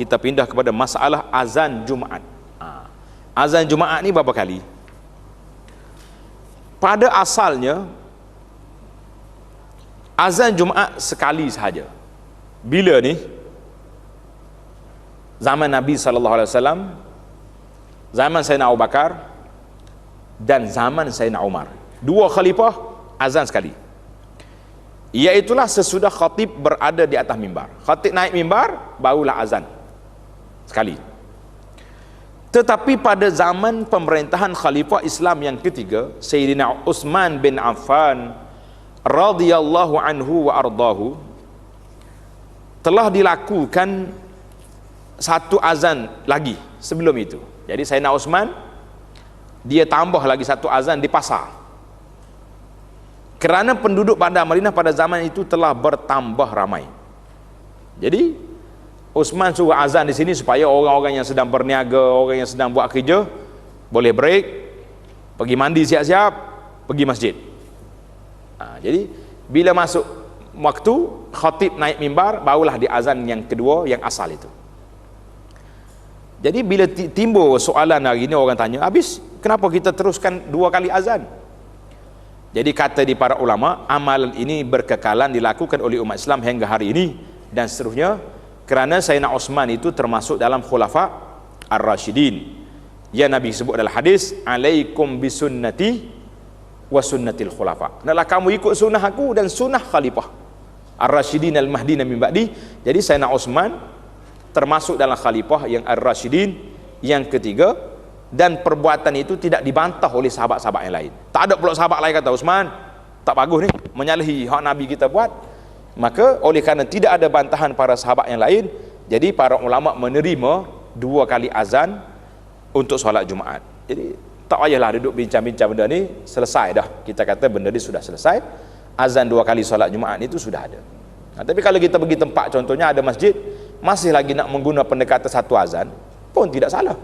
kita pindah kepada masalah azan Jumaat. Azan Jumaat ni berapa kali? Pada asalnya azan Jumaat sekali sahaja. Bila ni? Zaman Nabi SAW, zaman Sayyidina Abu Bakar, dan zaman Sayyidina Umar. Dua khalifah azan sekali. Iaitulah sesudah khatib berada di atas mimbar. Khatib naik mimbar, barulah azan sekali. Tetapi pada zaman pemerintahan khalifah Islam yang ketiga, Sayyidina Utsman bin Affan radhiyallahu anhu wa ardahu, telah dilakukan satu azan lagi sebelum itu. Jadi Sayyidina Utsman dia tambah lagi satu azan di pasar, kerana penduduk bandar Madinah pada zaman itu telah bertambah ramai. Jadi Utsman suruh azan di sini supaya orang-orang yang sedang berniaga, orang yang sedang buat kerja boleh break, pergi mandi siap-siap, pergi masjid. Jadi bila masuk waktu khatib naik mimbar, barulah di azan yang kedua yang asal itu. Jadi bila timbul soalan hari ini, orang tanya, habis kenapa kita teruskan dua kali azan? Jadi kata di para ulama, amalan ini berkekalan dilakukan oleh umat Islam hingga hari ini dan seterusnya, kerana Sayyidina Utsman itu termasuk dalam khulafa ar-rasyidin. Ya Nabi sebut dalam hadis, alaikum bisunnati wa sunnatil khulafa. Hendaklah kamu ikut sunnah aku dan sunnah khalifah ar-rasyidin al-mahdina min ba'di. Jadi Sayyidina Utsman termasuk dalam khalifah yang ar-rasyidin yang ketiga, dan perbuatan itu tidak dibantah oleh sahabat-sahabat yang lain. Tak ada pula sahabat lain kata Utsman tak bagus ni, menyalahi hak Nabi kita buat. Maka oleh kerana tidak ada bantahan para sahabat yang lain, jadi para ulama menerima dua kali azan untuk solat Jumaat. Jadi tak payahlah duduk bincang-bincang benda ni, selesai dah. Kita kata benda ni sudah selesai. Azan dua kali solat Jumaat itu sudah ada. Tapi kalau kita pergi tempat, contohnya ada masjid masih lagi nak menggunakan pendekatan satu azan, pun tidak salah.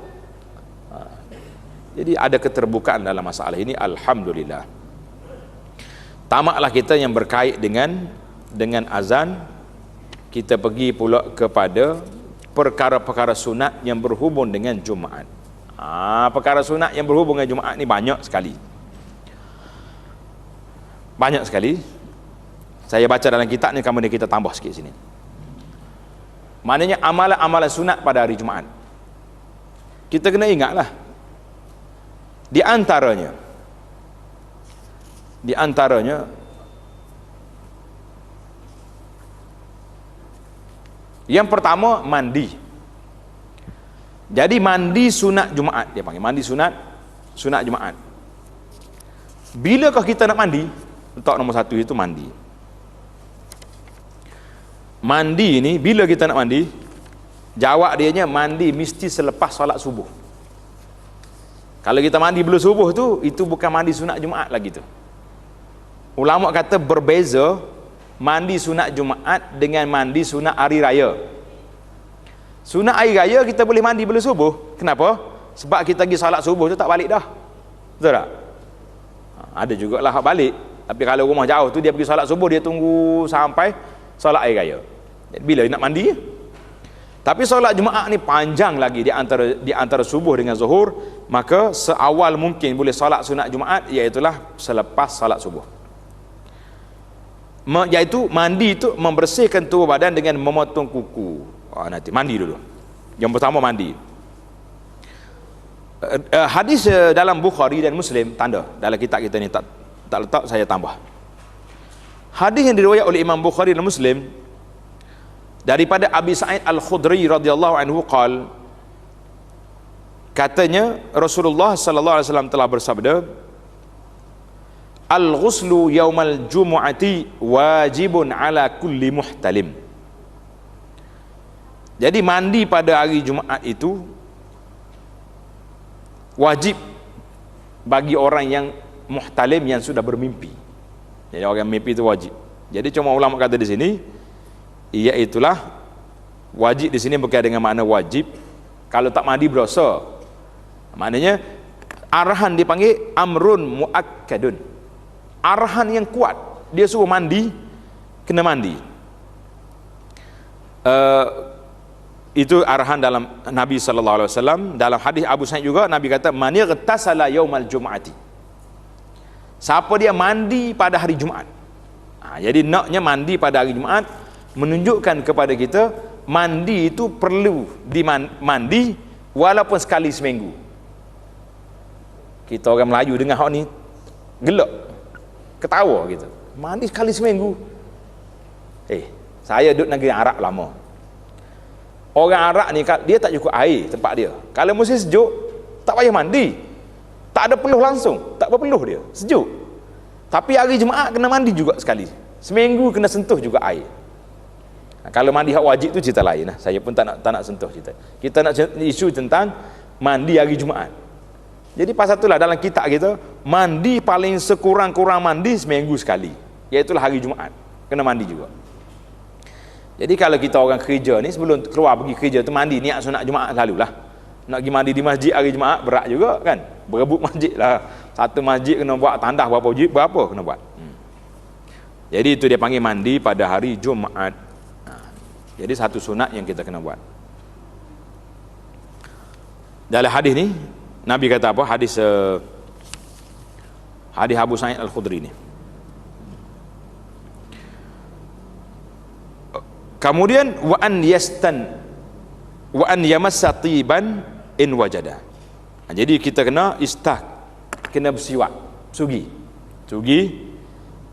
Jadi ada keterbukaan dalam masalah ini, alhamdulillah. Tamaklah kita yang berkait dengan azan, kita pergi pula kepada perkara-perkara sunat yang berhubung dengan Jumaat. Perkara sunat yang berhubung dengan Jumaat ni banyak sekali. Banyak sekali. Saya baca dalam kitab ni, kemudian kita tambah sikit sini. Maknanya amalan-amalan sunat pada hari Jumaat, kita kena ingatlah. Di antaranya yang pertama, mandi. Jadi mandi sunat Jumaat, dia panggil mandi sunat Jumaat. Bilakah kita nak mandi? Untuk nombor satu itu mandi. Mandi ini bila kita nak mandi? Jawab dianya, mandi mesti selepas solat subuh. Kalau kita mandi belum subuh tu, itu bukan mandi sunat Jumaat lagi tu. Ulama kata berbeza mandi sunat Jumaat dengan mandi sunat hari raya. Sunat hari raya kita boleh mandi belum subuh. Kenapa? Sebab kita pergi solat subuh tu tak balik dah. Betul tak? Ada jugalah hak balik. Tapi kalau rumah jauh tu, dia pergi solat subuh, dia tunggu sampai solat hari raya. Jadi bila nak mandi? Tapi solat Jumaat ni panjang lagi di antara subuh dengan zuhur, maka seawal mungkin boleh solat sunat Jumaat, iaitulah selepas solat subuh. Iaitu mandi itu membersihkan tubuh badan dengan memotong kuku. Nanti mandi dulu. Yang pertama mandi. Hadis dalam Bukhari dan Muslim, tanda dalam kitab kita ni tak letak, saya tambah. Hadis yang diriwayat oleh Imam Bukhari dan Muslim daripada Abi Sa'id Al-Khudri radhiyallahu anhu qal, katanya Rasulullah sallallahu alaihi wasallam telah bersabda, al-ghuslu yaumal jumu'ati wajibun ala kulli muhtalim. Jadi mandi pada hari Jumaat itu wajib bagi orang yang muhtalim, yang sudah bermimpi. Jadi orang mimpi itu wajib. Jadi cuma ulama kata di sini, iaitulah wajib di sini bukan dengan makna wajib kalau tak mandi berdosa. Maknanya arahan dipanggil amrun muakkadun, arahan yang kuat, dia suruh mandi, kena mandi. Itu arahan dalam Nabi sallallahu alaihi wasallam. Dalam hadis Abu Sa'id juga Nabi kata man yaghtasala yaumal jum'ati. Siapa dia mandi pada hari Jumaat. Jadi naknya mandi pada hari Jumaat menunjukkan kepada kita mandi itu perlu mandi walaupun sekali seminggu. Kita orang Melayu dengar hak ni gelak, ketawa gitu. Mandi sekali seminggu. Saya duduk negeri Arab lama. Orang Arab ni dia tak cukup air tempat dia. Kalau musim sejuk, tak payah mandi. Tak ada peluh langsung, tak berpeluh dia, sejuk. Tapi hari Jumaat kena mandi juga sekali. Seminggu kena sentuh juga air. Kalau mandi hak wajib tu cerita lain lah. Saya pun tak nak sentuh cerita. Kita nak isu tentang mandi hari Jumaat. Jadi pasal itulah dalam kitab kita, mandi paling sekurang-kurang mandi seminggu sekali. Iaitulah hari Jumaat. Kena mandi juga. Jadi kalau kita orang kerja ni sebelum keluar pergi kerja tu mandi niat sunat Jumaat lalulah. Nak pergi mandi di masjid hari Jumaat berat juga kan. Berebut masjid lah. Satu masjid kena buat tandah berapa kena buat. Jadi itu dia panggil mandi pada hari Jumaat. Jadi satu sunat yang kita kena buat. Dalam hadis ni Nabi kata apa? Hadis Abu Sa'id Al-Khudri ni. Kemudian wa an yamassa tiban in wajada. Jadi kita kena kena bersiwak, sugi.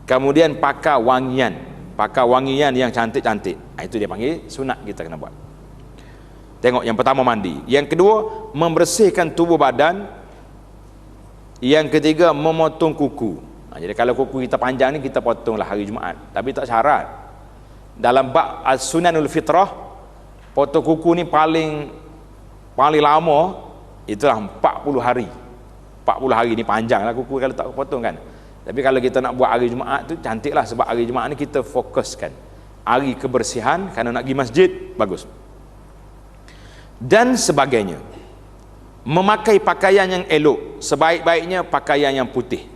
Kemudian pakai wangian yang cantik-cantik. Itu dia panggil sunat kita kena buat. Tengok, yang pertama mandi, yang kedua membersihkan tubuh badan, yang ketiga memotong kuku. Jadi kalau kuku kita panjang ni kita potonglah hari Jumaat, tapi tak syarat. Dalam bab as-sunanul fitrah, potong kuku ni paling lama itulah 40 hari. 40 hari ni panjanglah kuku kalau tak potong kan. Tapi kalau kita nak buat hari Jumaat tu cantiklah, sebab hari Jumaat ni kita fokuskan hari kebersihan, kerana nak pergi masjid bagus. Dan sebagainya. Memakai pakaian yang elok, sebaik-baiknya pakaian yang putih.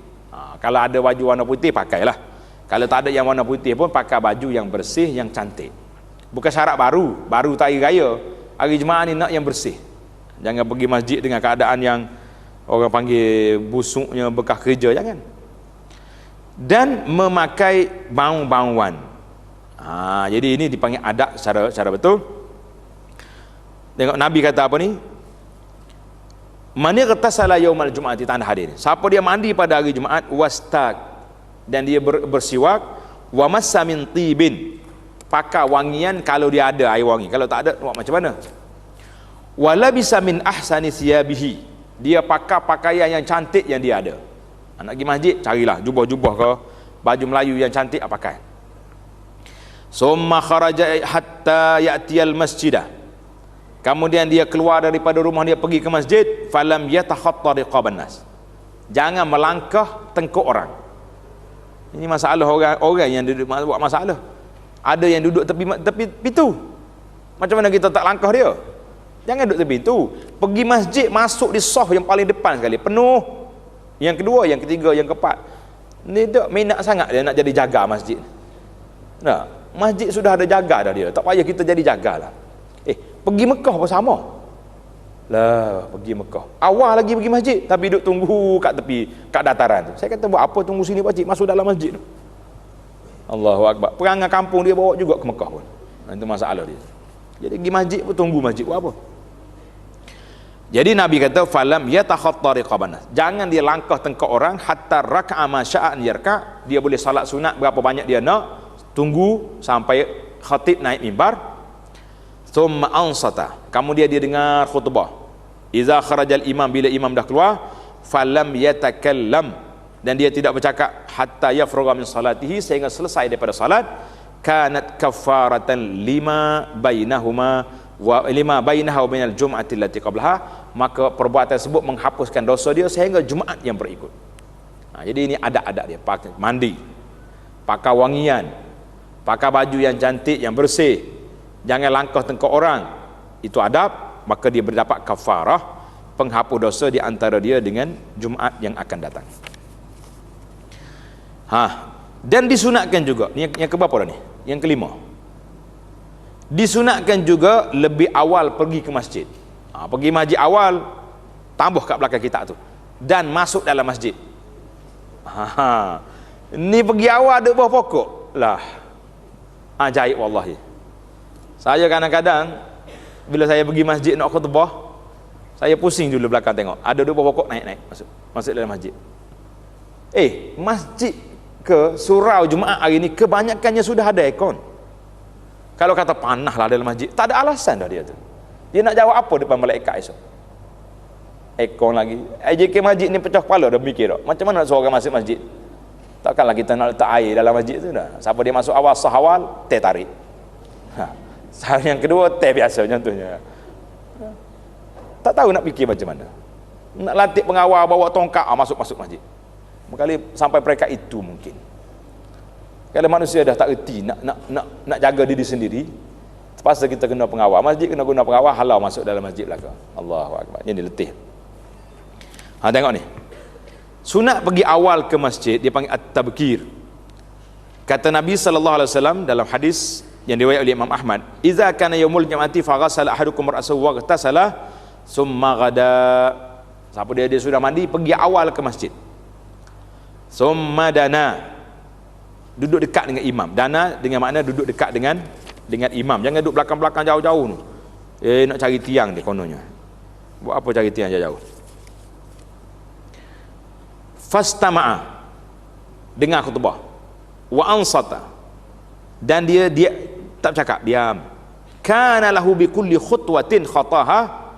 Kalau ada baju warna putih pakailah. Kalau tak ada yang warna putih pun pakai baju yang bersih, yang cantik. Bukan syarat baru tak hari raya. Hari Jumaat ni nak yang bersih. Jangan pergi masjid dengan keadaan yang orang panggil busuknya bekas kerja, jangan. Dan memakai bau-bauan. Jadi ini dipanggil adab secara betul. Tengok Nabi kata apa ni? Man yaghtasala yaumal jum'ati, tanda hadis. Siapa dia mandi pada hari Jumaat, wastaq, dan dia bersiwak, wa massa min tibin, pakai wangian kalau dia ada air wangi. Kalau tak ada buat macam mana? Wa labisa min ahsani thiyabihi, dia pakai pakaian yang cantik yang dia ada. Nak pergi masjid carilah jubah-jubah ke baju Melayu yang cantik pakai. Summa kharaja hatta ya'tiyal masjidah, kemudian dia keluar daripada rumah dia pergi ke masjid, falam yatakhatta riqaban nas, jangan melangkah tengkuk orang. Ini masalah orang yang duduk buat masalah. Ada yang duduk tepi pintu. Macam mana kita tak langkah dia? Jangan duduk tepi pintu. Pergi masjid, masuk di saf yang paling depan sekali, penuh. Yang kedua, yang ketiga, yang keempat. Ni tak minat sangat dia nak jadi jaga masjid. Nah, masjid sudah ada jaga dah dia. Tak payah kita jadi jagalah. Pergi Mekah pun sama. Lah, pergi Mekah. Awal lagi pergi masjid, tapi duduk tunggu kat tepi, kat dataran tu. Saya kata buat apa tunggu sini pakcik, masuk dalam masjid tu. Allahu Akbar. Perangai kampung dia bawa juga ke Mekah pun. Itu masalah dia. Jadi pergi masjid pun tunggu masjid buat apa? Jadi Nabi kata falam yatakhatta riqaban nas. Jangan dia langkah tengkok orang hatta raka'a ma sya'an yarka. Dia boleh salat sunat berapa banyak dia nak, tunggu sampai khatib naik mimbar. Thumma ansata, kemudian dia dengar khutbah. Iza kharajal imam, bila imam dah keluar, falam yatakallam, dan dia tidak bercakap hatta yafrugha min salatihi, sehingga selesai daripada salat. Kanat kafaratan lima bainaha wa bainal jum'ati allati qablaha, maka perbuatan tersebut menghapuskan dosa dia sehingga Jumaat yang berikut. Jadi ini adab-adab dia, pakai mandi, pakai wangian, pakai baju yang cantik, yang bersih, jangan langkah tengkok orang. Itu adab, maka dia berdapat kafarah, penghapus dosa di antara dia dengan Jumaat yang akan datang. Dan disunatkan juga, yang keberapa dah ni? Yang kelima. Disunatkan juga lebih awal pergi ke masjid. Pergi masjid awal, tambah kat belakang kita tu, dan masuk dalam masjid. Ni pergi awal ada buah pokok lah. Ajaib wallahi. Saya kadang-kadang bila saya pergi masjid nak khutbah, saya pusing dulu belakang tengok. Ada buah pokok naik-naik masuk dalam masjid. Masjid ke surau Jumaat hari ni kebanyakannya sudah ada aircon. Kalau kata panah lah dalam masjid, tak ada alasan dah dia tu. Dia nak jawab apa depan malaikat esok? Aircon lagi. AJK masjid ni pecah kepala dah mikir tak? Macam mana nak suruh orang masuk masjid? Takkanlah kita nak letak air dalam masjid tu dah. Siapa dia masuk awal, sah awal, teh tarik. Yang kedua, teh biasa contohnya. Tak tahu nak fikir macam mana. Nak latih pengawal bawa tongkat, masuk masjid. Berkali sampai peringkat itu mungkin. Kalau manusia dah tak erti nak jaga diri sendiri, terpaksa kita kena pengawal. Masjid kena guna pengawal, halau masuk dalam masjid belaka. Allahu akbar. Ini letih. Tengok ni. Sunat pergi awal ke masjid dia panggil at-tabkir. Kata Nabi sallallahu alaihi wasallam dalam hadis yang diriwayatkan oleh Imam Ahmad, "Idza kana yaumul jum'ati faghasala ahadukum ra'sahu wa ghtasala summa ghada." Siapa dia sudah mandi, pergi awal ke masjid. Summa dana, duduk dekat dengan imam. Dana dengan makna duduk dekat dengan imam. Jangan duduk belakang-belakang jauh-jauh tu. Nak cari tiang dia kononnya. Buat apa cari tiang jauh-jauh? Fastama'a, dengar khutbah. Wa ansata, dan dia tak bercakap, diam. Kana lahu bi kulli khutwatin khataha,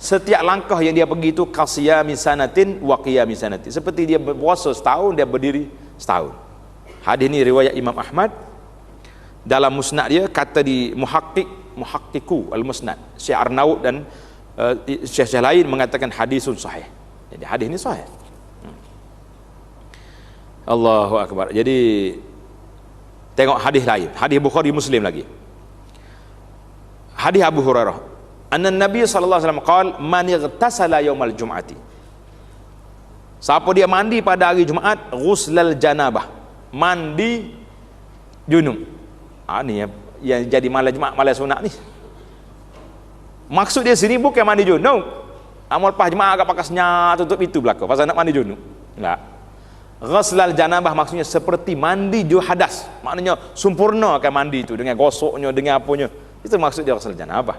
setiap langkah yang dia pergi itu kasiyami sanatin wa qiyami sanatin, seperti dia berpuasa setahun, dia berdiri setahun. Hadis ni riwayat Imam Ahmad. Dalam musnad dia kata di muhaqqiqu al-musnad, Syekh Arnaud dan syekh lain mengatakan hadisun sahih. Jadi hadis ni sahih. Allahu akbar. Jadi tengok hadis lain, hadis Bukhari Muslim lagi. Hadis Abu Hurairah, anna Nabi sallallahu alaihi wasallam qala man ightasala yaumal jum'ati, siapa dia mandi pada hari Jumaat, ghuslal janabah, mandi junub. Ni yang jadi malam Jumaat, malam sunat ni. Maksud dia sini bukan mandi junub. Amal lepas Jumaat agak pakai senyap tutup itu belaka pasal nak mandi junub. Enggak. Ghuslal janabah maksudnya seperti mandi hadas. Maknanya sempurna akan mandi itu dengan gosoknya, dengan apanya. Itu maksud dia ghuslal janabah.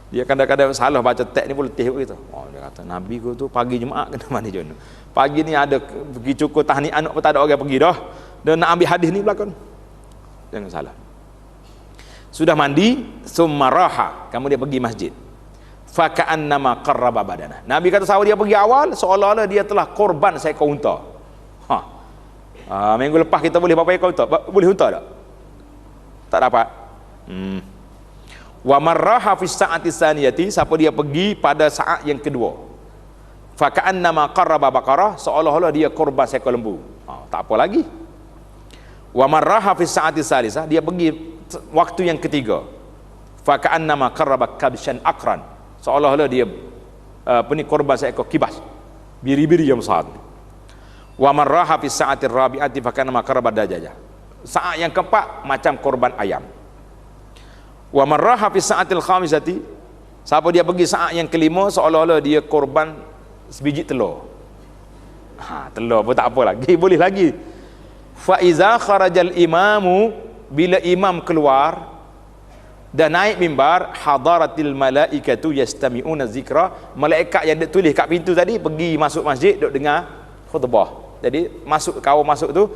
Dia kadang-kadang salah baca teks ni pun letih gitu. Dia kata Nabi ku tu pagi Jumaat kena mandi junub. Pagi ni ada pergi cukur tahniah anak pun tak ada orang pergi dah. Dan nak ambil hadis ni belakang. Jangan salah. Sudah mandi, summa raha, kamu dia pergi masjid. Fa ka'annama qarraba badana. Nabi kata sahabat dia pergi awal seolah-olah dia telah korban seekor unta. Minggu lepas kita boleh berapa ekor unta? Boleh unta tak? Tak dapat. Wa marraha fi sa'ati tsaniyati, siapa dia pergi pada saat yang kedua. Fa ka'annama qarraba baqarah, seolah-olah dia korban seekor lembu. Tak apa lagi. Wa marraha fi sa'ati tsalisah, dia pergi waktu yang ketiga. Fa ka'annama qarraba kabshan aqran, seolah-olah dia korban seekor kibas biri-biri yang besar. Wa marraha fi sa'ati rabi'ati fa kana qarraba dajajah, saat yang keempat macam korban ayam. Wa marraha fi sa'atil khamisati, siapa dia pergi saat yang kelima seolah-olah dia korban sebiji telur. Telur pun tak apa lagi, boleh lagi. Fa iza kharajal imamu, bila imam keluar dan naik mimbar, hadaratil malaikatu yastami'una zikra, malaikat yang duk tulis kat pintu tadi pergi masuk masjid duk dengar khutbah. Jadi masuk, kau masuk tu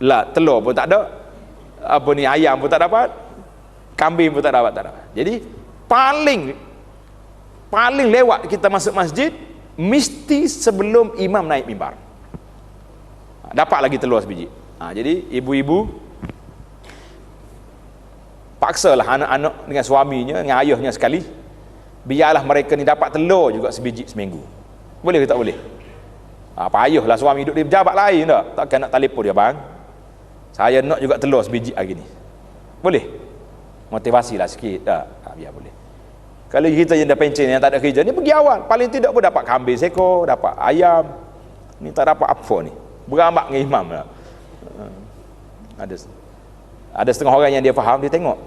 lah, telur pun tak ada, apa ni, ayam pun tak dapat, kambing pun tak dapat. Jadi paling lewat kita masuk masjid mesti sebelum imam naik mimbar. Dapat lagi telur sebiji. Jadi ibu-ibu paksalah anak-anak dengan suaminya, dengan ayahnya sekali, biarlah mereka ni dapat telur juga sebiji seminggu. Boleh ke tak boleh? Payahlah suami duduk di pejabat lain tak? Takkan nak telefon dia, bang, saya nak juga telur sebiji hari ni. Boleh? Motivasilah sikit. Biar boleh. Kalau kita yang dah pencen, yang tak ada kerja ni, pergi awal. Paling tidak pun dapat kambing seekor, dapat ayam. Ni tak dapat apa ni? Berambak dengan imam lah. Ada setengah orang yang dia faham, dia tengok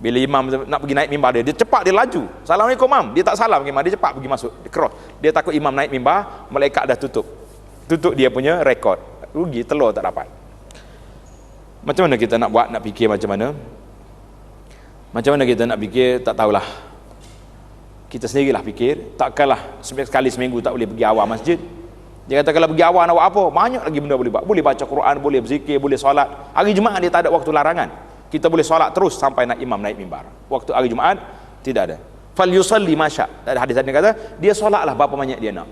Bila imam nak pergi naik mimbar dia cepat, dia laju. Assalamualaikum mam. Dia tak salam imam, dia cepat pergi masuk, dia cross. Dia takut imam naik mimbar, malaikat dah tutup dia punya rekod. Rugi, telur tak dapat. Macam mana kita nak buat, nak fikir macam mana? Macam mana kita nak fikir, tak tahulah. Kita sendirilah fikir. Takkanlah sekali seminggu tak boleh pergi awal masjid. Dia kata kalau pergi awal nak buat apa? Banyak lagi benda boleh buat. Boleh baca Quran, boleh berzikir, boleh solat. Hari Jumaat dia tak ada waktu larangan. Kita boleh solat terus sampai nak imam naik mimbar. Waktu hari Jumaat tidak ada. Fal yusalli masya. Ada hadis tadi kata dia solatlah berapa banyak dia nak.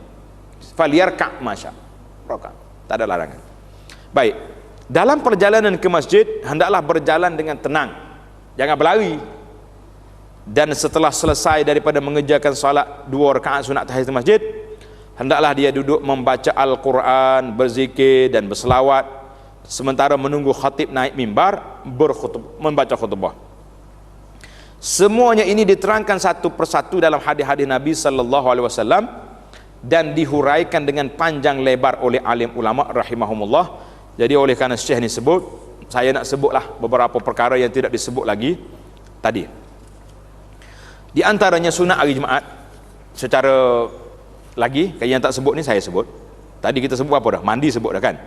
Fal yarka' masya. Rakaat. Tak ada larangan. Baik. Dalam perjalanan ke masjid hendaklah berjalan dengan tenang. Jangan berlari. Dan setelah selesai daripada mengerjakan solat 2 rakaat sunat tahiyatul masjid, hendaklah dia duduk membaca Al-Quran, berzikir dan berselawat sementara menunggu khatib naik mimbar membaca khutbah. Semuanya ini diterangkan satu persatu dalam hadis-hadis Nabi sallallahu alaihi wasallam dan dihuraikan dengan panjang lebar oleh alim ulama rahimahumullah. Jadi oleh kerana Syekh ni sebut, saya nak sebutlah beberapa perkara yang tidak disebut lagi tadi. Di antaranya sunat hari Jumaat secara lagi, yang tak sebut ni saya sebut. Tadi kita sebut apa dah? Mandi sebut dah kan?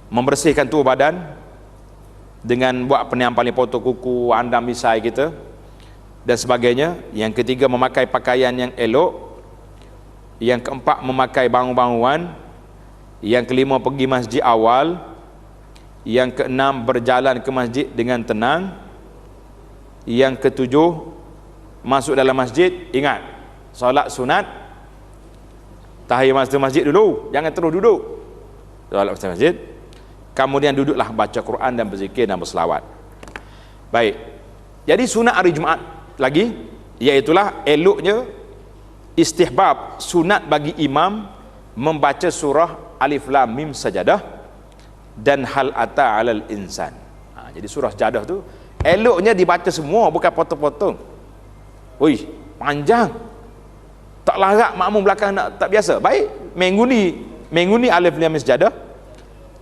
Membersihkan tubuh badan dengan buat penyampaian potong kuku, andam misai kita dan sebagainya. Yang ketiga memakai pakaian yang elok. Yang keempat memakai bangun-bangunan. Yang kelima pergi masjid awal. Yang keenam berjalan ke masjid dengan tenang. Yang ketujuh masuk dalam masjid, ingat solat sunat tahiyat masjid dulu, jangan terus duduk solat masjid. Kemudian duduklah baca Quran dan berzikir dan berselawat. Baik, jadi sunat hari Jumaat lagi, iaitulah eloknya istihbab sunat bagi imam membaca surah Alif Lam Mim Sajadah dan Hal Ata 'alal Insan. Jadi surah Sajadah tu eloknya dibaca semua, bukan potong-potong. Oi, panjang. Tak larat makmum belakang nak tak biasa. Baik, minggu ni Alif Lam Mim Sajadah.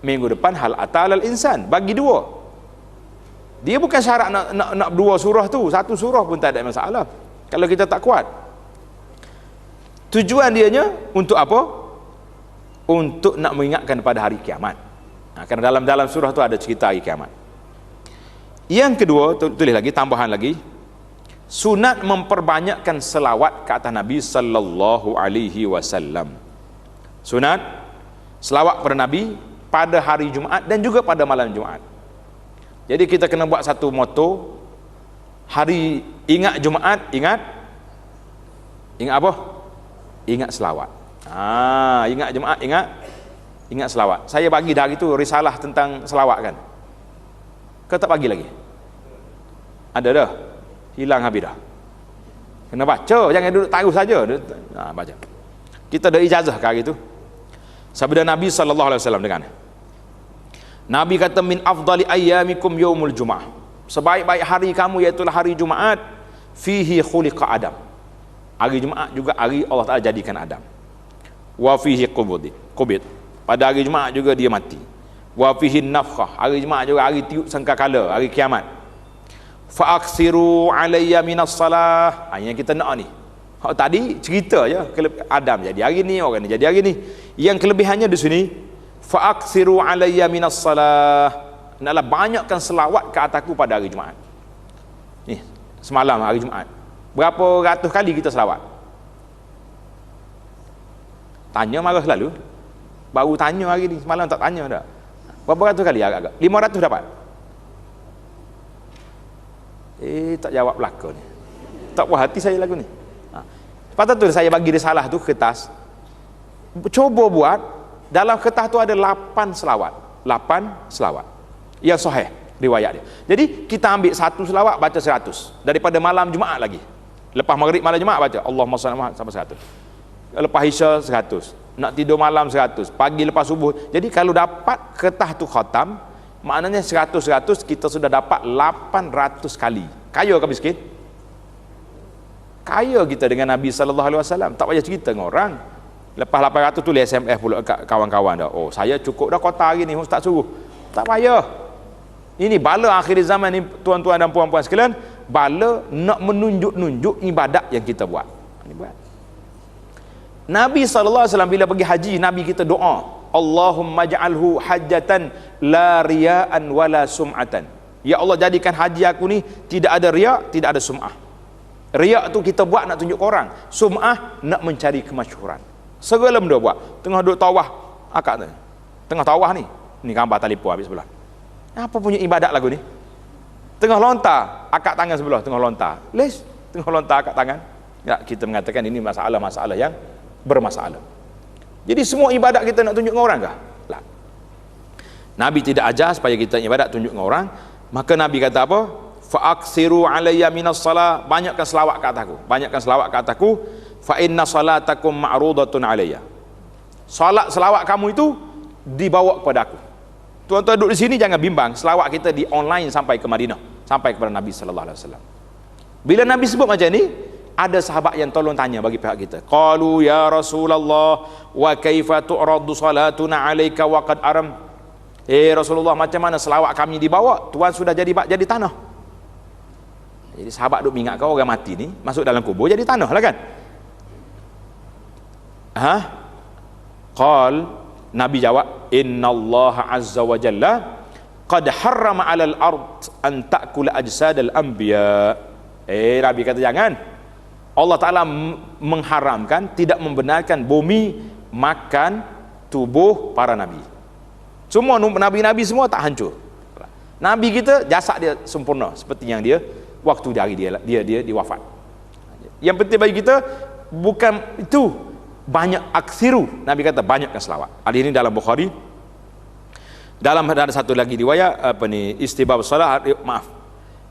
Minggu depan Hal Ata 'alal Insan. Bagi 2. Dia bukan syarat nak 2 surah tu. 1 surah pun tak ada masalah. Kalau kita tak kuat. Tujuan dianya untuk apa? Untuk nak mengingatkan pada hari kiamat. Kerana dalam surah tu ada cerita hari kiamat. Yang kedua, tulis lagi, tambahan lagi. Sunat memperbanyakkan selawat ke atas Nabi sallallahu alaihi wasallam. Sunat selawat pada Nabi pada hari Jumaat dan juga pada malam Jumaat. Jadi kita kena buat satu moto. Hari ingat Jumaat, ingat apa? Ingat selawat. Ingat Jumaat, ingat selawat. Saya bagi dah hari tu risalah tentang selawat kan. Kau tak bagi lagi? Ada dah. Hilang habis dah. Kena baca, jangan duduk taruh saja. Baca. Kita ada ijazah ke hari tu. Sabda Nabi sallallahu alaihi wasallam dengan Nabi kata min afdali ayyamikum yaumul jumaah. Sebaik-baik hari kamu iaitulah hari Jumaat, fihi khuliqa Adam. Hari Jumaat juga hari Allah Taala jadikan Adam. Wa fihi qubid. Pada hari Jumaat juga dia mati. Wa fihi nafkhah. Hari Jumaat juga hari tiup sangkakala, hari kiamat. Fa'aksiru alayya minas salah. Yang kita nak ni. Tadi cerita je Adam jadi hari ni, orang ni jadi hari ni. Yang kelebihannya di sini, fa'aksiru alayya minas salah. Naklah banyakkan selawat ke atasku pada hari Jumaat. Ni, semalam hari Jumaat. Berapa ratus kali kita selawat? Tanya marah selalu. Baru tanya hari ni, semalam tak tanya dah. Berapa ratus kali agak-agak? 500 dapat? Tak jawab belaka ni. Tak puas hati saya lagu ni. Lepas tu saya bagi risalah tu kertas. Cuba buat, dalam kertas tu ada 8 selawat. 8 selawat. Yang sahih riwayat dia. Jadi kita ambil 1 selawat baca 100. Daripada malam Jumaat lagi. Lepas maghrib malam Jumaat baca Allahumma salli Muhammad sampai 100. Lepas Isya 100. Nak tidur malam 100. Pagi lepas subuh. Jadi kalau dapat kertas tu khatam, maknanya 100-100 kita sudah dapat 800 kali. Kaya ke miskin? Kaya kita dengan Nabi sallallahu alaihi wasallam. Tak payah cerita dengan orang. Lepas 800 tulis SMS pula kat kawan-kawan dah. Oh, saya cukup dah kota hari ni, ustaz suruh. Tak payah. Ini bala akhir zaman ni tuan-tuan dan puan-puan sekalian, bala nak menunjuk-nunjuk ibadat yang kita buat. Nabi SAW bila pergi haji, Nabi kita doa, Allahumma ja'alhu hajjatan la riya'an wala sum'atan. Ya Allah, jadikan haji aku ni tidak ada riak, tidak ada sum'ah. Riak tu kita buat nak tunjuk orang, sum'ah nak mencari kemasyhuran. Segala benda buat. Tengah duduk tawah akak tu, tengah tawah ni gambar talipo habis sebelah. Apa punya ibadat lagu ni? Tengah lontar akak tangan sebelah, tengah lontar tengah lontar akak tangan. Ya, kita mengatakan ini masalah-masalah yang bermasalah. Jadi semua ibadat kita nak tunjuk dengan orang kah? Lah. Nabi tidak ajar supaya kita ibadat tunjuk dengan orang. Maka Nabi kata apa? Fa'aksiru alayya minas salat, banyakkan selawat ke atasku, banyakkan selawat ke atasku, fa inna salatakum ma'rudatun alayya. Salat selawat kamu itu dibawa kepada aku. Tuan-tuan duduk di sini jangan bimbang, selawat kita di online sampai ke Madinah, sampai kepada Nabi sallallahu alaihi wasallam. Bila Nabi sebut macam ni, ada sahabat yang tolong tanya bagi pihak kita. Qalu ya Rasulullah wa kaifa tu'radu salatuna alayka wa qad aram. Rasulullah, macam mana selawat kami dibawa? Tuan sudah jadi tanah. Jadi sahabat duk ingat kau orang mati ni masuk dalam kubur jadi tanah lah kan? Qal, Nabi jawab, innallaha azza wa jalla qad harrama 'alal ard an ta'kula ajsadal anbiya. Nabi kata jangan. Allah Ta'ala mengharamkan, tidak membenarkan bumi makan tubuh para nabi. Semua nabi-nabi semua tak hancur. Nabi kita jasad dia sempurna seperti yang dia waktu dari dia wafat. Yang penting bagi kita bukan itu, banyak aksiru. Nabi kata banyakkan selawat. Hadis ini dalam Bukhari. Dalam ada satu lagi riwayat istibab salat,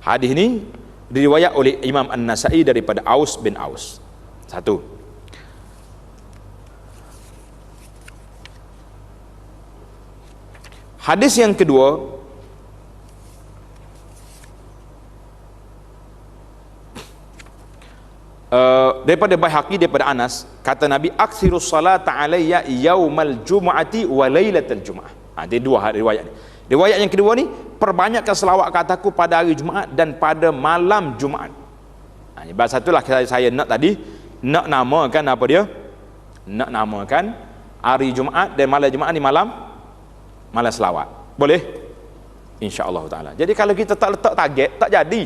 hadis ini diriwayat oleh Imam An-Nasai daripada Aus bin Aus. Satu. Hadis yang kedua, daripada Baihaqi daripada Anas, kata Nabi, aksirus salata alayya yaumal jumu'ati wa lailatal jumu'ah. Ada dua riwayat ni. Riwayat yang kedua ni, perbanyakkan selawat ke atasku pada hari Jumaat dan pada malam Jumaat. Bahasa itulah saya nak tadi, nak namakan apa dia? Nak namakan hari Jumaat dan malam Jumaat ni malam selawat. Boleh? InsyaAllah ta'ala. Jadi kalau kita tak letak target, tak jadi.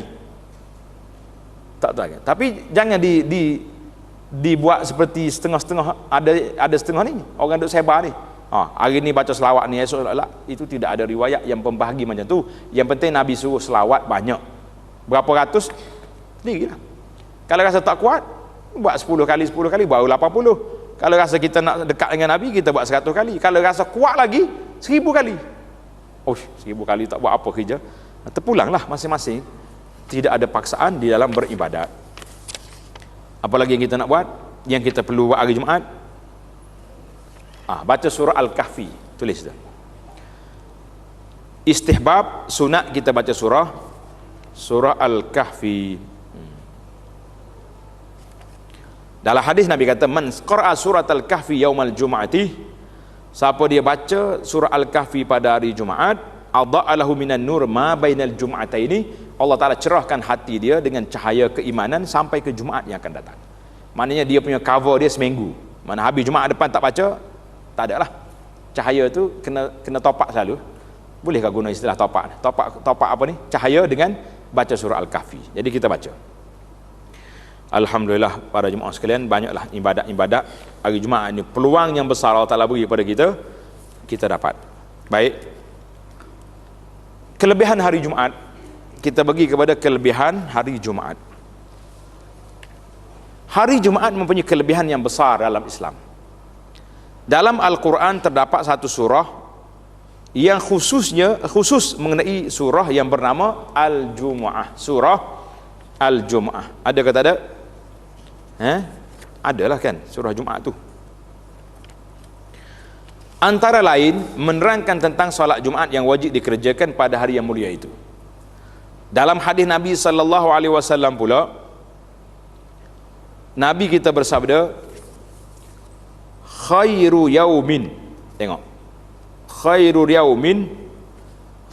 Tak target. Tapi jangan dibuat seperti setengah-setengah, ada setengah ni, orang duk sebar ni. Hari ni baca selawat ni, esok lah. Itu tidak ada riwayat yang pembahagi macam tu. Yang penting Nabi suruh selawat banyak. Berapa ratus? Sendirilah. Kalau rasa tak kuat, buat 10 kali baru 80. Kalau rasa kita nak dekat dengan Nabi, kita buat 100 kali. Kalau rasa kuat lagi, 1000 kali. 1000 kali tak buat apa kerja. Terpulanglah masing-masing. Tidak ada paksaan di dalam beribadat. Apalagi yang kita nak buat, yang kita perlu buat hari Jumaat, baca surah Al-Kahfi, tulis tu. Istihbab, sunat kita baca surah Al-Kahfi. Dalam hadis Nabi kata, man qara'a surat Al-Kahfi yaumal jum'ati, siapa dia baca surah Al-Kahfi pada hari Jumaat, adha'alahu minan nur ma bainal jum'ataini, Allah Ta'ala cerahkan hati dia dengan cahaya keimanan sampai ke Jumaat yang akan datang. Maknanya dia punya cover dia seminggu. Mana habis Jumaat depan tak baca, tak ada lah. Cahaya tu kena topak selalu. Bolehkah guna istilah topak? Topak apa ni? Cahaya dengan baca surah Al-Kahfi. Jadi kita baca. Alhamdulillah para jemaah sekalian, banyaklah ibadat hari Jumaat ini. Peluang yang besar Allah Ta'ala beri kepada kita dapat. Baik. Kelebihan hari Jumaat, kita bagi kepada kelebihan hari Jumaat. Hari Jumaat mempunyai kelebihan yang besar dalam Islam. Dalam Al-Quran terdapat satu surah yang khusus mengenai surah yang bernama Al-Jumu'ah. Surah Al-Jumu'ah. Ada kata ada? Adalah kan surah Jumaat tu. Antara lain menerangkan tentang solat Jumaat yang wajib dikerjakan pada hari yang mulia itu. Dalam hadis Nabi sallallahu alaihi wasallam pula, Nabi kita bersabda, khairu yaumin, tengok, khairu yaumin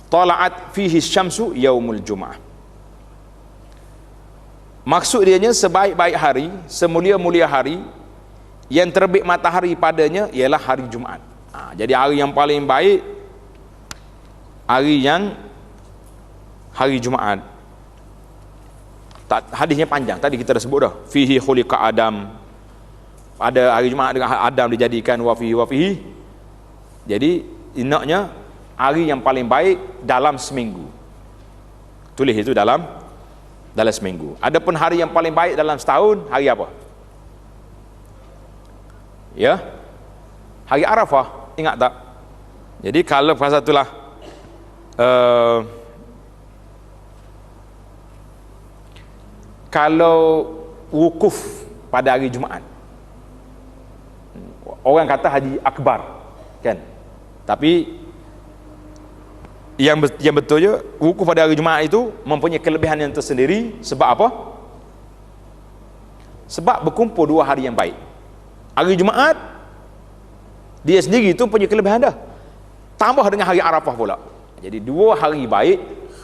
tala'at fihi syamsu yaumul jum'ah. Maksud dianya sebaik-baik hari, semulia-mulia hari, yang terbit matahari padanya ialah hari Jumaat. Jadi hari yang paling baik hari Jumaat. Hadisnya panjang, tadi kita dah sebut dah. Fihi khuliqa Adam. Pada hari Jumaat dengan Adam dijadikan wa fihi. Jadi inaknya hari yang paling baik dalam seminggu. Tulis itu dalam seminggu. Adapun hari yang paling baik dalam setahun, hari apa? Ya, hari Arafah, ingat tak? Jadi kalau pasal itulah kalau wukuf pada hari Jumaat, orang kata haji akbar, kan? Tapi yang betulnya wukuf pada hari Jumaat itu mempunyai kelebihan yang tersendiri. Sebab apa? Sebab berkumpul dua hari yang baik. Hari Jumaat dia sendiri itu punya kelebihan dah, tambah dengan hari Arafah pula. Jadi dua hari baik,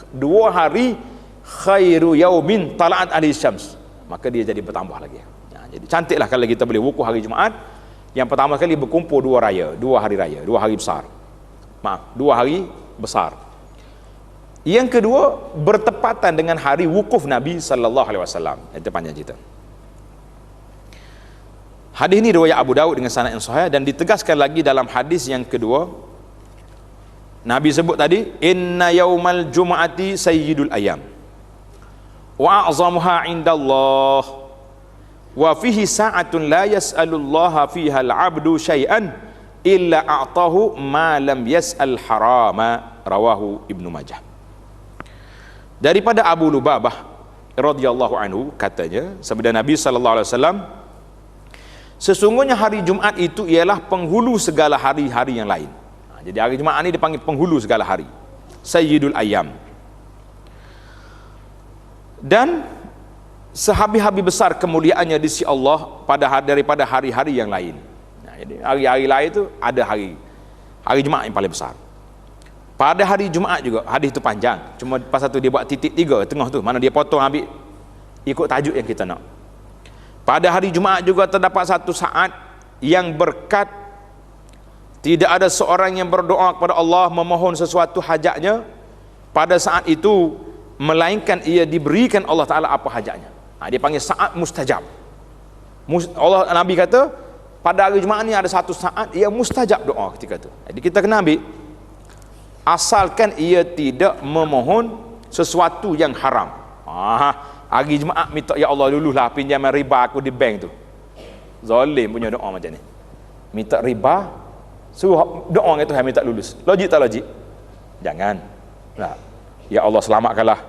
dua hari khairu yaumin tala'at alaihi syams, maka dia jadi bertambah lagi. Jadi cantiklah kalau kita boleh wukuf hari Jumaat. Yang pertama kali berkumpul dua hari raya, dua hari besar. Dua hari besar. Yang kedua bertepatan dengan hari wukuf Nabi sallallahu alaihi wasallam. Itu panjang cerita. Hadis ini riwayat Abu Daud dengan sanad yang sahih, dan ditegaskan lagi dalam hadis yang kedua. Nabi sebut tadi, inna yaumal jumu'ati sayyidul ayam wa a'zamuha indallah wa fihi sa'atun la yas'alullaha fiha al-'abdu syai'an illa a'tahu ma lam yas'al harama, rawahu Ibnu Majah. Daripada Abu Lubabah radhiyallahu anhu katanya, sabda Nabi sallallahu alaihi wasallam, sesungguhnya hari Jumaat itu ialah penghulu segala hari-hari yang lain. Jadi hari Jumaat ini dipanggil penghulu segala hari, sayyidul ayam, dan sehabis-habis besar kemuliaannya di sisi Allah daripada hari-hari yang lain. Jadi hari-hari lain itu ada hari Jumaat yang paling besar. Pada hari Jumaat juga, hadis itu panjang, cuma pasal tu dia buat titik 3 tengah tu, mana dia potong ambil ikut tajuk yang kita nak. Pada hari Jumaat juga terdapat satu saat yang berkat, tidak ada seorang yang berdoa kepada Allah memohon sesuatu hajatnya pada saat itu melainkan ia diberikan Allah Ta'ala apa hajatnya. Dia panggil saat mustajab. Nabi kata pada hari Jumaat ni ada satu saat ia mustajab doa ketika itu. Jadi kita kena ambil, asalkan ia tidak memohon sesuatu yang haram. Hari Jumaat minta, ya Allah luluhlah pinjaman riba aku di bank tu. Zalim punya doa macam ni. Minta riba, suruh doa itu yang minta lulus. Logik tak logik? Jangan. Nah, ya Allah selamatkanlah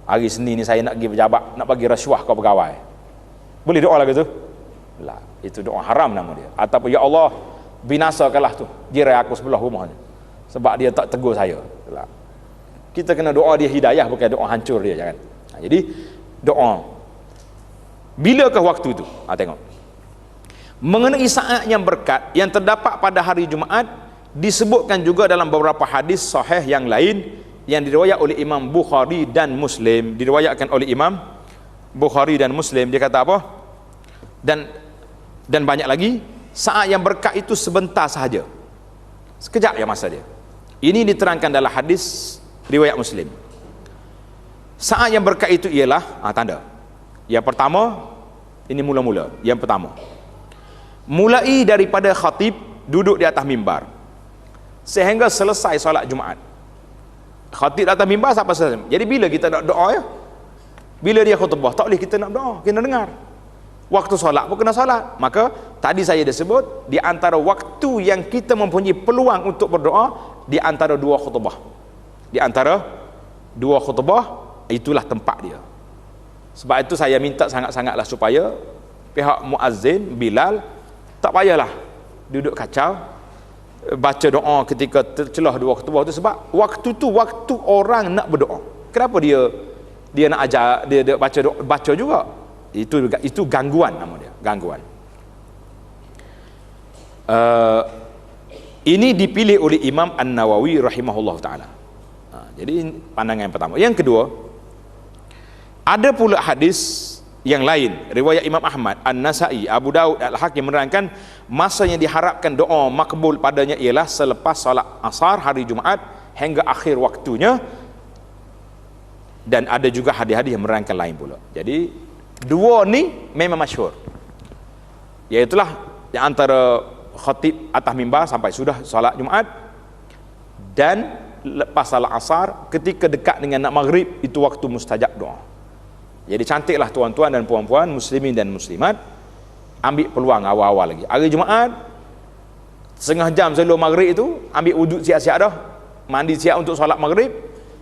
hari Senin ni saya nak pergi pejabat, nak bagi rasuah kau pegawai. Boleh doa lagi tu? Lah, itu doa haram nama dia. Ataupun ya Allah binasakanlah tu jiran aku sebelah rumah ni, sebab dia tak tegur saya. Lah, kita kena doa dia hidayah, bukan doa hancur dia, jangan. Jadi doa bilakah waktu itu? Tengok mengenai saat yang berkat yang terdapat pada hari Jumaat disebutkan juga dalam beberapa hadis sahih yang lain yang diriwayat oleh Imam Bukhari dan Muslim. Diriwayatkan oleh Imam Bukhari dan Muslim, dia kata apa? Dan banyak lagi, saat yang berkat itu sebentar sahaja, sekejap ya masa dia. Ini diterangkan dalam hadis riwayat Muslim. Saat yang berkat itu ialah tanda. Yang pertama, ini mula-mula. Yang pertama, mulai daripada khatib duduk di atas mimbar sehingga selesai solat Jumaat. Khatib di atas mimbar sampai selesai. Jadi bila kita nak doa ya? Bila dia khutbah, tak boleh kita nak doa, kena dengar. Waktu solat pun kena solat. Maka tadi saya dah sebut, di antara waktu yang kita mempunyai peluang untuk berdoa, di antara dua khutbah. Di antara dua khutbah, itulah tempat dia. Sebab itu saya minta sangat-sangatlah supaya pihak muazzin Bilal tak payahlah duduk kacau baca doa ketika tercelah dua khutbah itu, sebab waktu tu waktu orang nak berdoa. Kenapa dia nak ajar dia baca juga? Itu gangguan nama dia, gangguan. Ini dipilih oleh Imam An-Nawawi rahimahullah taala. Jadi pandangan yang pertama. Yang kedua, ada pula hadis yang lain, riwayat Imam Ahmad, An-Nasai, Abu Daud, Al-Hakim menerangkan masa yang diharapkan doa makbul padanya ialah selepas solat asar hari Jumaat hingga akhir waktunya. Dan ada juga hadis-hadis yang menerangkan lain pula. Jadi dua ni memang masyhur, iaitulah yang antara khatib atas mimbar sampai sudah solat Jumaat, dan lepas solat asar ketika dekat dengan nak maghrib, itu waktu mustajab doa. Jadi cantiklah tuan-tuan dan puan-puan, muslimin dan muslimat, ambil peluang awal-awal lagi. Hari Jumaat, setengah jam sebelum maghrib itu, ambil wuduk siap-siap dah, mandi siap untuk solat maghrib,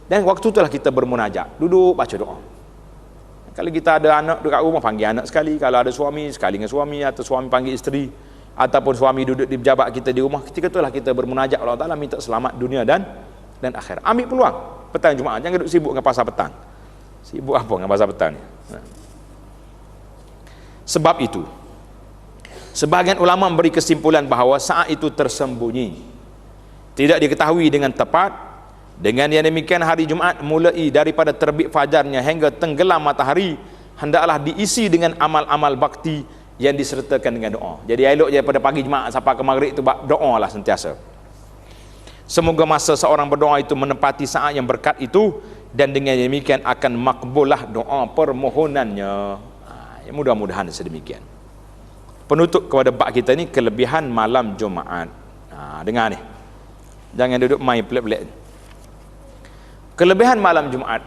dan waktu itulah kita bermunajat, duduk baca doa. Kalau kita ada anak dekat rumah, panggil anak sekali. Kalau ada suami, sekali dengan suami, atau suami panggil isteri, ataupun suami duduk di pejabat kita di rumah, ketika itulah kita bermunajat Allah Ta'ala, minta selamat dunia dan akhirat. Ambil peluang petang Jumaat, jangan duduk sibuk dengan pasar petang. Sibuk apa dengan pasar petang ni? Sebab itu sebahagian ulama memberi kesimpulan bahawa saat itu tersembunyi, tidak diketahui dengan tepat. Dengan yang demikian, hari Jumaat mulai daripada terbit fajarnya hingga tenggelam matahari hendaklah diisi dengan amal-amal bakti yang disertakan dengan doa. Jadi elok je pada pagi Jumaat sampai ke maghrib itu doa lah sentiasa. Semoga masa seorang berdoa itu menepati saat yang berkat itu, dan dengan demikian akan makbulah doa permohonannya. Mudah-mudahan sedemikian. Penutup kepada bab kita ni, kelebihan malam Jumaat. Dengar ni, jangan duduk main pelik-pelik. Kelebihan malam Jumaat.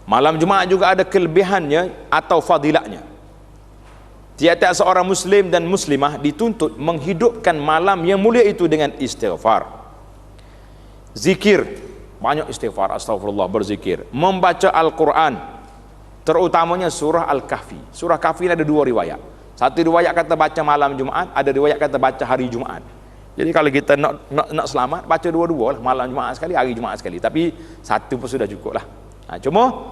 Malam Jumaat juga ada kelebihannya atau fadilatnya. Tiap-tiap seorang muslim dan muslimah dituntut menghidupkan malam yang mulia itu dengan istighfar, zikir, banyak istighfar, astagfirullah, berzikir, membaca Al-Quran, terutamanya surah Al-Kahfi. Surah Kahfi ada dua riwayat. Satu riwayat kata baca malam Jumaat, ada riwayat kata baca hari Jumaat. Jadi kalau kita nak selamat, baca dua-dua lah, malam Jumaat sekali, hari Jumaat sekali. Tapi satu pun sudah cukup lah. Cuma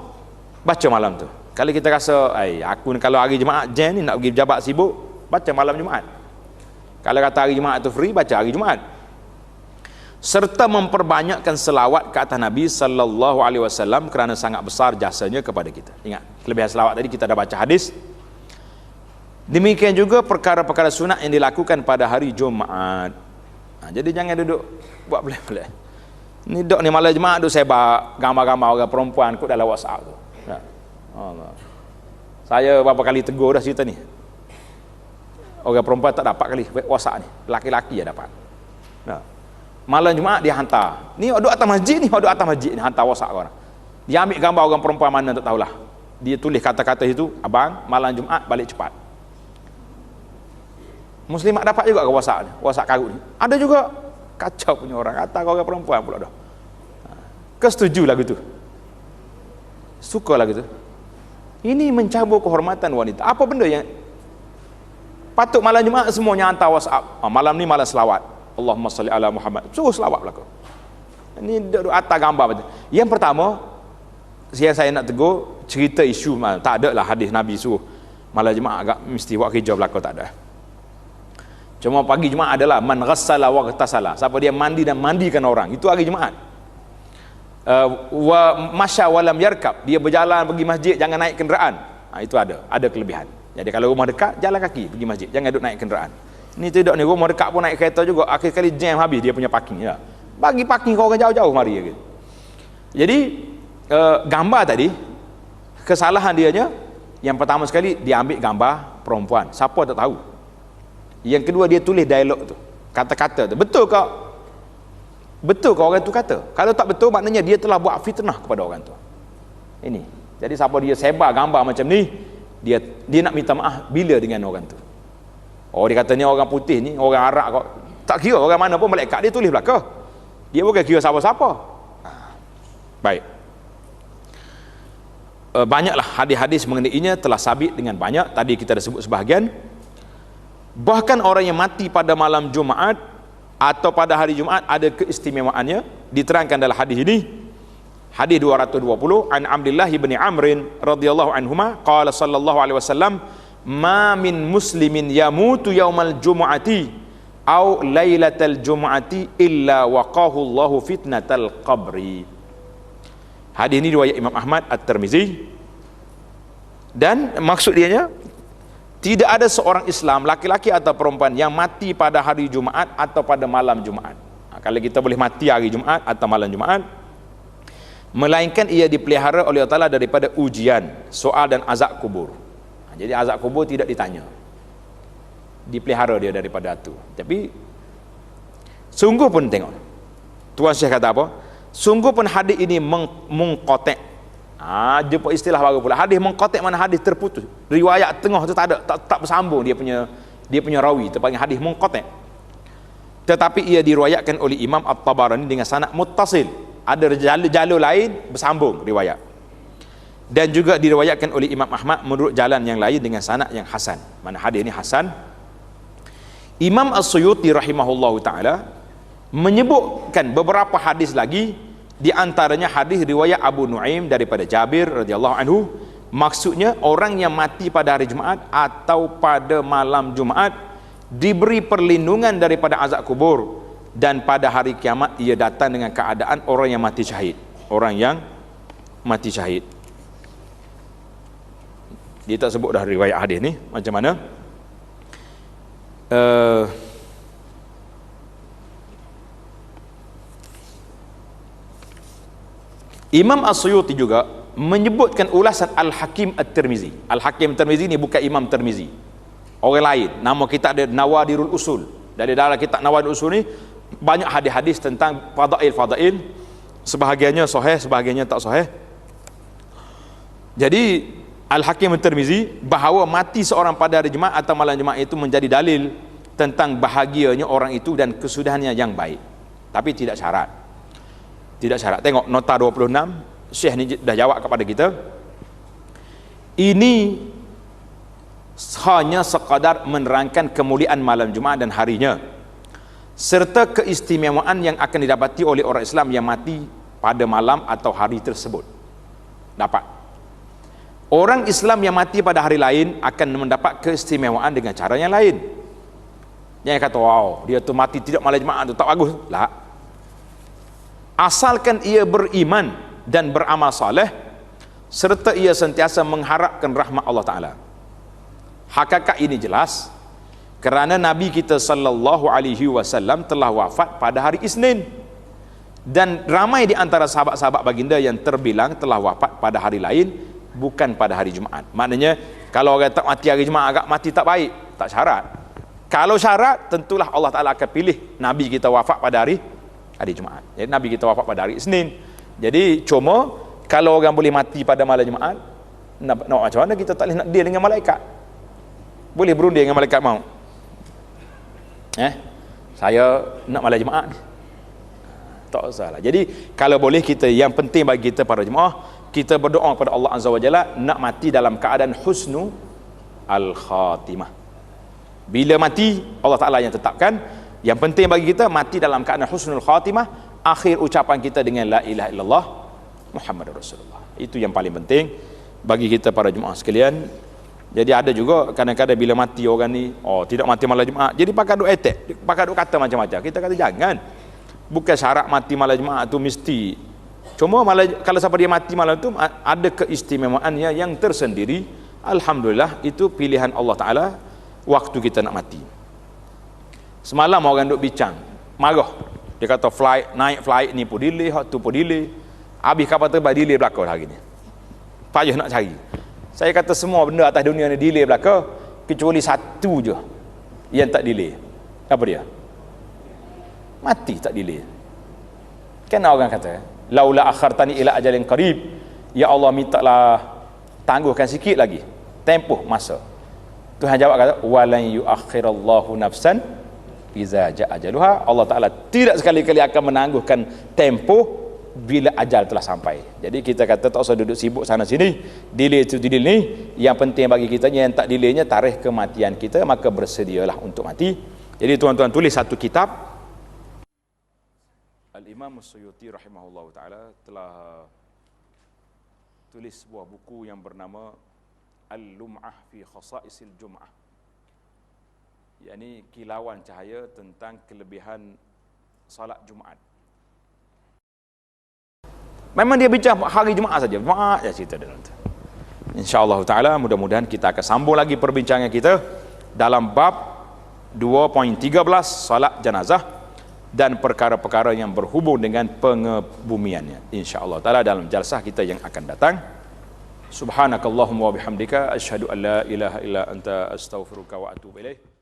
baca malam tu. Kalau kita rasa, aku kalau hari Jumaat jam ni nak pergi pejabat sibuk, baca malam Jumaat. Kalau kata hari Jumaat tu free, baca hari Jumaat. Serta memperbanyakkan selawat ke atas Nabi sallallahu alaihi wasallam kerana sangat besar jasanya kepada kita. Ingat, kelebihan selawat tadi kita dah baca hadis. Demikian juga perkara-perkara sunat yang dilakukan pada hari Jumaat. Jadi jangan duduk buat pelik-pelik. Ni dok ni malam Jumaat duk sebar gambar-gambar orang perempuan kot dalam WhatsApp tu. Allah. Saya berapa kali tegur dah cerita ni. Orang perempuan tak dapat kali WhatsApp ni, laki-laki ya dapat. Malam Jumaat dia hantar. Ni duduk atas masjid ni, duduk atas masjid ni hantar WhatsApp orang. Dia ambil gambar orang perempuan mana tak tahulah. Dia tulis kata-kata itu, abang malam Jumaat balik cepat. Muslimat dapat juga ke WhatsApp ni, WhatsApp karut ni. Ada juga kacau punya orang, kata orang perempuan pula dah. Kesetuju lagu tu. Suka lagu tu. Ini mencabur kehormatan wanita. Apa benda yang patut malam Jumaat semuanya hantar WhatsApp. Malam ni malam selawat. Allahumma salli ala Muhammad. Suruh selawat belaka. Ini duduk atas gambar betul. Yang pertama, yang saya nak tegur, cerita isu tak ada lah hadis Nabi suruh malam Jumaat agak mesti buat kerja belaka, tak ada. Cuma pagi Jumaat adalah man ghassala wa ghtasala. Siapa dia mandi dan mandikan orang, itu hari Jumaat. Wa masya walam yarkab, dia berjalan pergi masjid, jangan naik kenderaan. Itu ada kelebihan. Jadi kalau rumah dekat, jalan kaki pergi masjid, jangan duduk naik kenderaan. Ni tidak ni, rumah dekat pun naik kereta juga, akhir kali jam habis dia punya parking ya. Bagi parking kau orang jauh-jauh mari gitu. Jadi gambar tadi, kesalahan dianya yang pertama sekali dia ambil gambar perempuan, siapa tak tahu. Yang kedua dia tulis dialog tu, kata-kata tu. Betul ke? Betul ke orang tu kata? Kalau tak betul, maknanya dia telah buat fitnah kepada orang tu. Ini. Jadi siapa dia sebar gambar macam ni, dia nak minta maaf bila dengan orang tu. Oh, dia kata ni orang putih ni, orang Arab kok. Tak kira orang mana pun malaikat dia tulis belaka. Dia bukan kira siapa-siapa. Baik. Banyaklah hadis-hadis mengenainya telah sabit dengan banyak. Tadi kita dah sebut sebahagian. Bahkan orang yang mati pada malam Jumaat atau pada hari Jumaat ada keistimewaannya, diterangkan dalam hadis ini. Hadis 220, an Abdullah bin Amr radhiyallahu anhuma qala sallallahu alaihi wasallam, ma min muslimin yamutu yaumal jumu'ati au lailatal jumu'ati illa waqahu Allahu fitnatal qabri. Hadis ini riwayat Imam Ahmad, At-Tirmizi. Dan maksud dianya, tidak ada seorang Islam, laki-laki atau perempuan, yang mati pada hari Jumaat atau pada malam Jumaat. Kalau kita boleh mati hari Jumaat atau malam Jumaat, melainkan ia dipelihara oleh Allah Ta'ala daripada ujian, soal dan azab kubur. Jadi azab kubur tidak ditanya, dipelihara dia daripada itu. Tapi sungguh pun tengok, Tuan Syekh kata apa? Sungguh pun hadis ini mengkotek. Jumpa istilah baru pula. Hadis mengkotek, mana hadis terputus. Riwayat tengah tu tak ada, tak bersambung dia punya rawi. Terpanggil hadis mengkotek. Tetapi ia diriwayatkan oleh Imam At-Tabarani dengan sanad muttasil. Ada jalur lain bersambung riwayat. Dan juga diriwayatkan oleh Imam Ahmad menurut jalan yang lain dengan sanad yang hasan. Mana hadis ini hasan. Imam As-Suyuti rahimahullahu taala menyebutkan beberapa hadis lagi, di antaranya hadis riwayat Abu Nuaim daripada Jabir radhiyallahu anhu. Maksudnya orang yang mati pada hari Jumaat atau pada malam Jumaat diberi perlindungan daripada azab kubur, dan pada hari kiamat ia datang dengan keadaan orang yang mati syahid. Orang yang mati syahid. Dia tak sebut dah riwayat hadis ni macam mana. Imam As-Suyuti juga menyebutkan ulasan Al-Hakim At-Tirmizi. Al-Hakim At-Tirmizi ni bukan Imam Tirmizi, orang lain. Nama kita ada Nawadirul Usul. Dari dalam kitab Nawadirul Usul ni banyak hadis-hadis tentang fadail. Sebahagiannya sahih, sebahagiannya tak sahih. Jadi Al-Hakim At-Tirmizi bahawa mati seorang pada hari Jumaat atau malam Jumaat itu menjadi dalil tentang bahagianya orang itu dan kesudahannya yang baik. Tapi tidak syarat. Tidak syarat. Tengok nota 26, Syekh ni dah jawab kepada kita. Ini hanya sekadar menerangkan kemuliaan malam Jumaat dan harinya, serta keistimewaan yang akan didapati oleh orang Islam yang mati pada malam atau hari tersebut. Dapat. Orang Islam yang mati pada hari lain akan mendapat keistimewaan dengan cara yang lain. Jangan kata, wow, dia tu mati tidak malam Jumaat tu tak bagus. Lah. Asalkan ia beriman dan beramal saleh, serta ia sentiasa mengharapkan rahmat Allah Ta'ala. Hakikat ini jelas kerana Nabi kita sallallahu alaihi wasallam telah wafat pada hari Isnin, dan ramai di antara sahabat-sahabat baginda yang terbilang telah wafat pada hari lain, bukan pada hari Jumaat. Maknanya kalau orang tak mati hari Jumaat agak mati tak baik, tak syarat. Kalau syarat, tentulah Allah Ta'ala akan pilih Nabi kita wafat pada hari Jumaat. Jadi Nabi kita wafat pada hari Isnin. Jadi cuma kalau orang boleh mati pada malam Jumaat, nak macam mana kita tak boleh nak deal dengan malaikat? Boleh berunding dengan malaikat maut? Saya nak malam Jumaat. Tak usahlah. Jadi kalau boleh kita, yang penting bagi kita para jemaah, kita berdoa kepada Allah Azza wa Jalla nak mati dalam keadaan husnu al-khatimah. Bila mati, Allah Ta'ala yang tetapkan. Yang penting bagi kita mati dalam keadaan husnul khatimah, akhir ucapan kita dengan la ilaha illallah Muhammadur Rasulullah. Itu yang paling penting bagi kita para jemaah sekalian. Jadi ada juga kadang-kadang bila mati orang ni, tidak mati malam Jumaat, jadi pakai duk attack, pakai duk kata macam-macam. Kita kata jangan. Bukan syarat mati malam Jumaat tu mesti. Cuma kalau siapa dia mati malam tu ada keistimewaannya yang tersendiri. Alhamdulillah, itu pilihan Allah Ta'ala waktu kita nak mati. Semalam orang duk bincang, marah. Dia kata naik flight ni pun delay, hot tu pun delay. Habis kapal terbang delay belakang hari ni. Payah nak cari. Saya kata semua benda atas dunia ni delay belakang, kecuali satu je yang tak delay. Apa dia? Mati tak delay. Kan orang kata, laula akhartani ila ajalin qarib, ya Allah mintalah tangguhkan sikit lagi tempoh masa. Tuhan jawab kata, walan yuakhirallahu nafsan iza jaa ajaluha. Allah Ta'ala tidak sekali-kali akan menangguhkan tempoh bila ajal telah sampai. Jadi kita kata tak usah duduk sibuk sana sini, delay tu delay ni. Yang penting bagi kita yang tak delaynya tarikh kematian kita, maka bersedialah untuk mati. Jadi tuan-tuan tulis satu kitab. Al-Imam As-Suyuti rahimahullah ta'ala telah tulis sebuah buku yang bernama Al-Lum'ah fi Khasa'isil Jum'ah, yakni kilauan cahaya tentang kelebihan salat Jumaat. Memang dia bincang hari Jumaat saja, Jumaat je cerita dia. InsyaAllah ta'ala mudah-mudahan kita akan sambung lagi perbincangan kita dalam bab 2.13 salat janazah dan perkara-perkara yang berhubung dengan pengebumiannya, InsyaAllah ta'ala dalam jalsah kita yang akan datang. Subhanakallahumma wa bihamdika asyhadu an la ilaha illa anta astaghfiruka wa atubu ilaih.